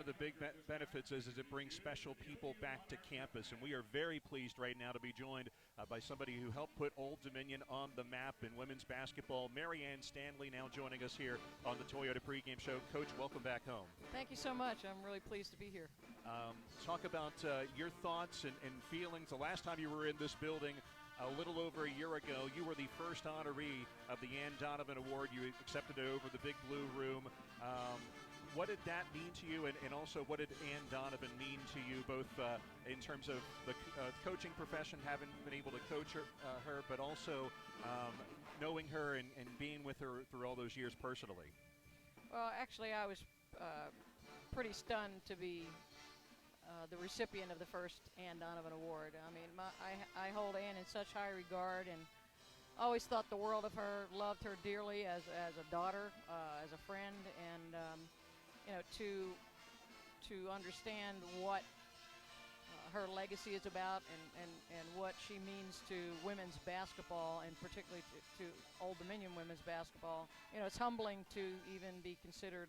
the big benefits is it brings special people back to campus, and we are very pleased right now to be joined by somebody who helped put Old Dominion on the map in women's basketball. Marianne Stanley now joining us here on the Toyota pregame show. Coach, welcome back home. Thank you so much. I'm really pleased to be here. Talk about your thoughts and feelings. The last time you were in this building a little over a year ago, you were the first honoree of the Anne Donovan Award. You accepted it over the Big Blue Room. What did that mean to you, and also what did Anne Donovan mean to you, both in terms of the coaching profession, having been able to coach her, but also knowing her and being with her through all those years personally? Well, actually, I was pretty stunned to be the recipient of the first Anne Donovan Award. I mean, I hold Anne in such high regard and always thought the world of her, loved her dearly as a daughter, as a friend, and to understand what her legacy is about and what she means to women's basketball, and particularly to Old Dominion women's basketball. It's humbling to even be considered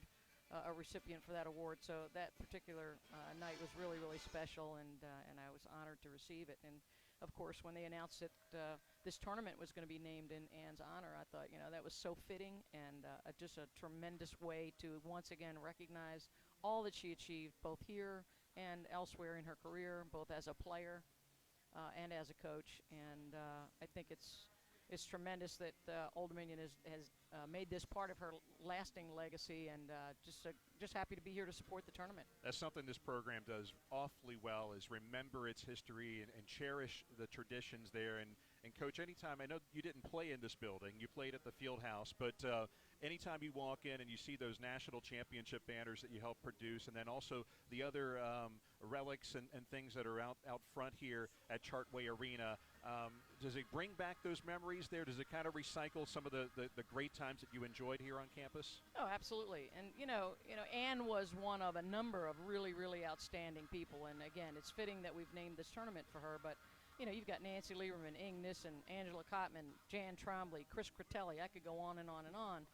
a recipient for that award. So that particular night was really, really special, and I was honored to receive it. And of course, when they announced that this tournament was going to be named in Anne's honor, I thought, that was so fitting, and just a tremendous way to once again recognize all that she achieved, both here and elsewhere in her career, both as a player and as a coach. And I think it's tremendous that Old Dominion has made this part of her lasting legacy, and just happy to be here to support the tournament. That's something this program does awfully well, is remember its history and cherish the traditions there. And Coach, anytime, I know you didn't play in this building, you played at the field house, but anytime you walk in and you see those national championship banners that you helped produce, and then also the other relics and things that are out front here at Chartway Arena, does it bring back those memories there? Does it kind of recycle some of the great times that you enjoyed here on campus? Oh, absolutely. And, Anne was one of a number of really, really outstanding people. And, again, it's fitting that we've named this tournament for her. But, you've got Nancy Lieberman, Ing Nissen, Angela Kottman, Jan Trombley, Chris Critelli. I could go on and on and on.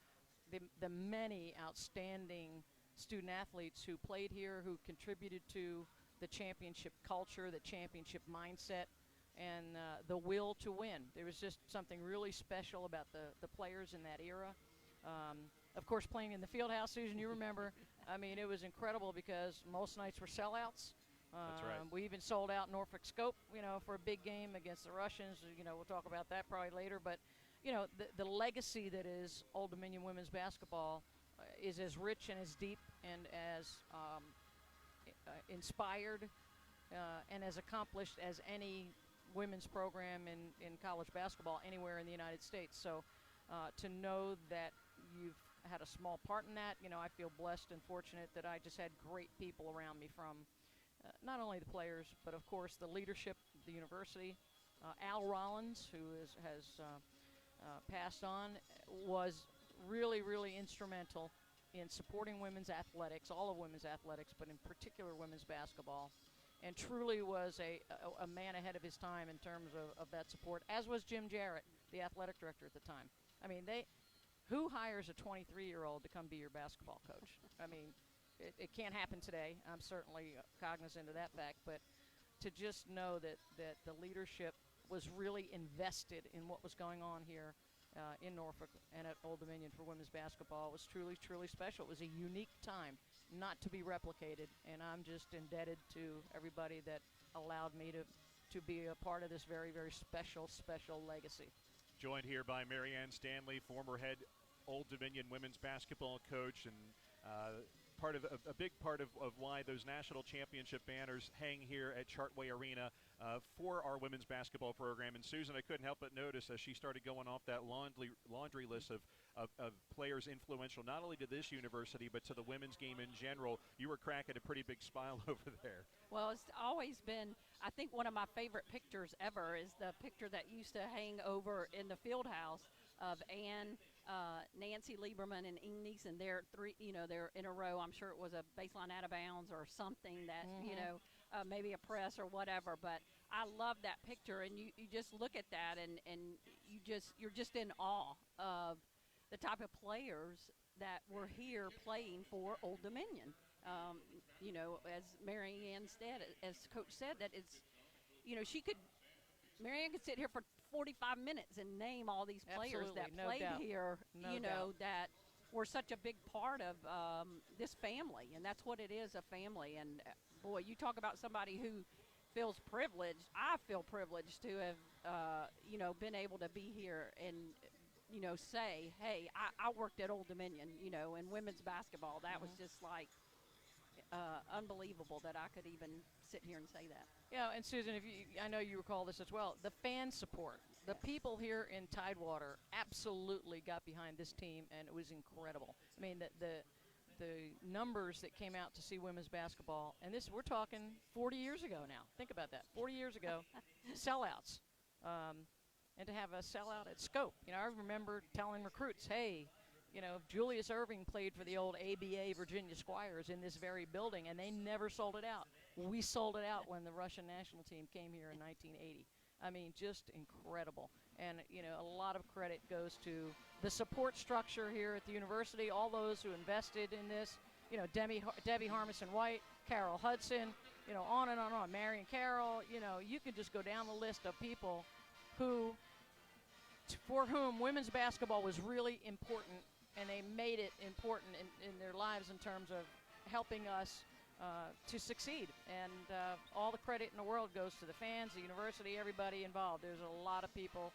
The many outstanding student-athletes who played here, who contributed to the championship culture, the championship mindset, and the will to win. There was just something really special about the players in that era. Of course, playing in the field house, Susan, you remember, I mean, it was incredible because most nights were sellouts. That's right. We even sold out Norfolk Scope, for a big game against the Russians. We'll talk about that probably later. But, the legacy that is Old Dominion women's basketball is as rich and as deep and as inspired and as accomplished as any women's program in college basketball anywhere in the United States. So to know that you've had a small part in that, I feel blessed and fortunate that I just had great people around me, from not only the players, but of course the leadership of the university. Al Rollins, who has passed on, was really, really instrumental in supporting women's athletics, all of women's athletics, but in particular women's basketball, and truly was a man ahead of his time in terms of that support, as was Jim Jarrett, the athletic director at the time. I mean, who hires a 23-year-old to come be your basketball coach? I mean, it can't happen today. I'm certainly cognizant of that fact, but to just know that the leadership was really invested in what was going on here in Norfolk and at Old Dominion for women's basketball was truly, truly special. It was a unique time, not to be replicated, and I'm just indebted to everybody that allowed me to be a part of this very, very special, special legacy. Joined here by Marianne Stanley, former head Old Dominion women's basketball coach, and a big part of why those national championship banners hang here at Chartway Arena for our women's basketball program. And Susan, I couldn't help but notice as she started going off that laundry list of players influential not only to this university but to the women's game in general, you were cracking a pretty big smile over there. Well, it's always been, I think one of my favorite pictures ever is the picture that used to hang over in the field house of Anne, Nancy Lieberman, and Ing Nissen. They're three, they're in a row. I'm sure it was a baseline out of bounds or something that, maybe a press or whatever. But I love that picture, and you just look at that and you're just in awe of the type of players that were here playing for Old Dominion. as Marianne said, as Coach said, that it's, Marianne could sit here for 45 minutes and name all these players Absolutely, that no played doubt. here, No doubt. that were such a big part of this family, and that's what it is, a family. And boy, you talk about somebody who feels privileged. I feel privileged to have, been able to be here and, say, hey, I worked at Old Dominion, in women's basketball. That was just like unbelievable that I could even sit here and say that. Yeah, and Susan, I know you recall this as well. The fan support, the people here in Tidewater absolutely got behind this team, and it was incredible. I mean, the numbers that came out to see women's basketball, and we're talking 40 years ago now. Think about that, 40 years ago, sellouts, and to have a sellout at Scope. I remember telling recruits, hey, Julius Erving played for the old ABA Virginia Squires in this very building, and they never sold it out. We sold it out when the Russian national team came here in 1980. I mean, just incredible. And, a lot of credit goes to the support structure here at the university, all those who invested in this, Debbie Harmison-White, Carol Hudson, on and on and on, Marion Carroll, you could just go down the list of people for whom women's basketball was really important, and they made it important in their lives in terms of helping us to succeed. And all the credit in the world goes to the fans, the university, everybody involved. There's a lot of people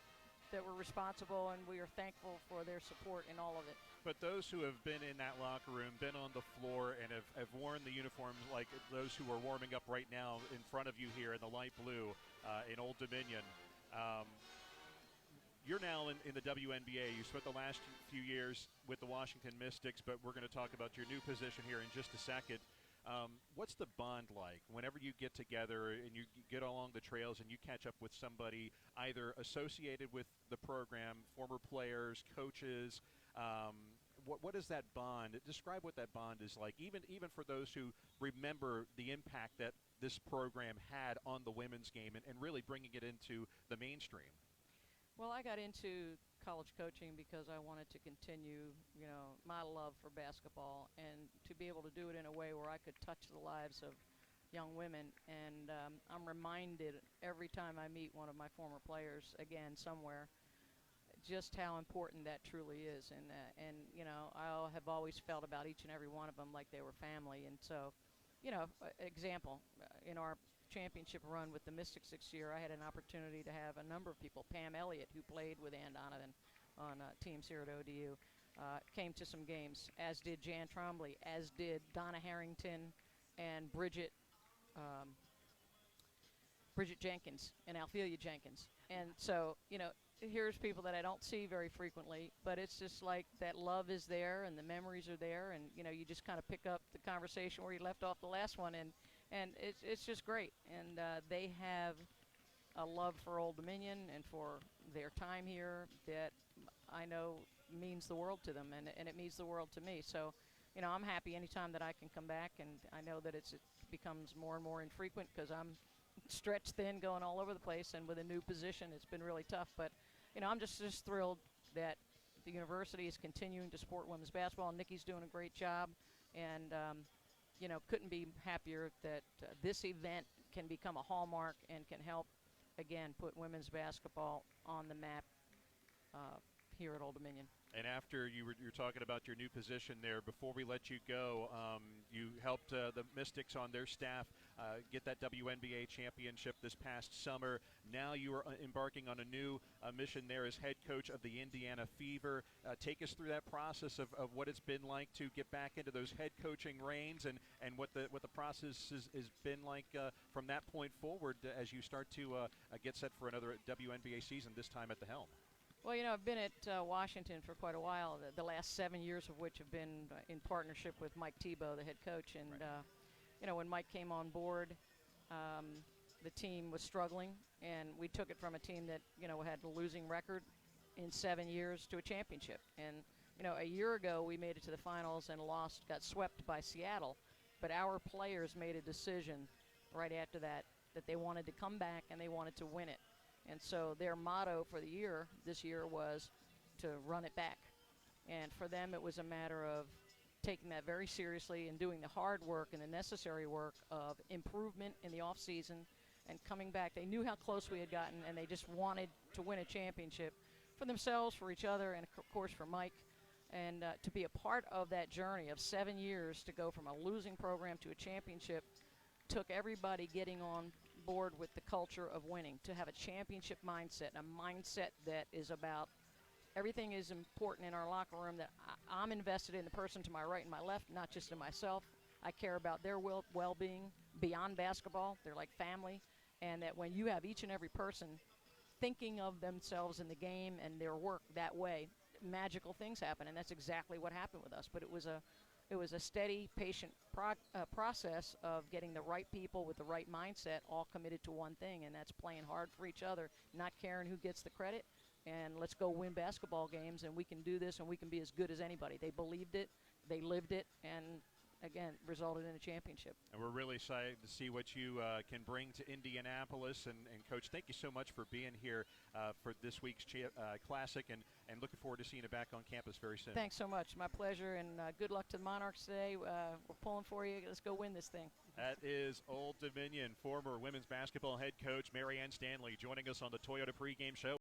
that were responsible, and we are thankful for their support in all of it. But those who have been in that locker room, been on the floor, and have worn the uniforms like those who are warming up right now in front of you here in the light blue in Old Dominion, you're now in the WNBA. You spent the last few years with the Washington Mystics, but we're going to talk about your new position here in just a second. What's the bond like whenever you get together and you get along the trails and you catch up with somebody either associated with the program, former players, coaches? What is that bond? Describe what that bond is like, even for those who remember the impact that this program had on the women's game and really bringing it into the mainstream. Well, I got into college coaching because I wanted to continue, my love for basketball, and to be able to do it in a way where I could touch the lives of young women. And I'm reminded every time I meet one of my former players again somewhere just how important that truly is. And I have always felt about each and every one of them like they were family. And so, example, in our championship run with the Mystics this year, I had an opportunity to have a number of people. Pam Elliott, who played with Anne Donovan on teams here at ODU, came to some games, as did Jan Trombley, as did Donna Harrington and Bridget Jenkins and Alphelia Jenkins. And so, here's people that I don't see very frequently, but it's just like that love is there and the memories are there, and you just kind of pick up the conversation where you left off the last one, and it's just great. And they have a love for Old Dominion and for their time here that I know means the world to them, and it means the world to me. So, I'm happy anytime that I can come back, and I know that it becomes more and more infrequent because I'm stretched thin, going all over the place, and with a new position, it's been really tough. But, I'm just thrilled that the university is continuing to support women's basketball. Nikki's doing a great job, and couldn't be happier that this event can become a hallmark and can help, again, put women's basketball on the map here at Old Dominion. And after you're talking about your new position there, before we let you go, you helped the Mystics on their staff get that WNBA championship this past summer. Now you are embarking on a new mission there as head coach of the Indiana Fever. Take us through that process of what it's been like to get back into those head coaching reins, and what the process has been like from that point forward as you start to get set for another WNBA season, this time at the helm. Well, I've been at Washington for quite a while, the last 7 years of which have been in partnership with Mike Tebow, the head coach. And, right. When Mike came on board, the team was struggling, and we took it from a team that, had a losing record in 7 years to a championship. And, a year ago we made it to the finals and got swept by Seattle. But our players made a decision right after that they wanted to come back and they wanted to win it. And so their motto for this year was to run it back. And for them, it was a matter of taking that very seriously and doing the hard work and the necessary work of improvement in the off season and coming back. They knew how close we had gotten, and they just wanted to win a championship for themselves, for each other, and of course for Mike. And to be a part of that journey of 7 years to go from a losing program to a championship took everybody getting on board with the culture of winning, to have a championship mindset, a mindset that is about everything is important in our locker room, that I'm invested in the person to my right and my left, not just in myself. I care about their well-being beyond basketball. They're like family. And that when you have each and every person thinking of themselves in the game and their work that way, magical things happen, and that's exactly what happened with us. But it was a steady, patient process of getting the right people with the right mindset all committed to one thing, and that's playing hard for each other, not caring who gets the credit, and let's go win basketball games, and we can do this, and we can be as good as anybody. They believed it, they lived it, and again, resulted in a championship. And we're really excited to see what you can bring to Indianapolis. And Coach, thank you so much for being here for this week's Classic, and looking forward to seeing you back on campus very soon. Thanks so much. My pleasure, and good luck to the Monarchs today. We're pulling for you. Let's go win this thing. That is Old Dominion former women's basketball head coach Marianne Stanley joining us on the Toyota pregame show.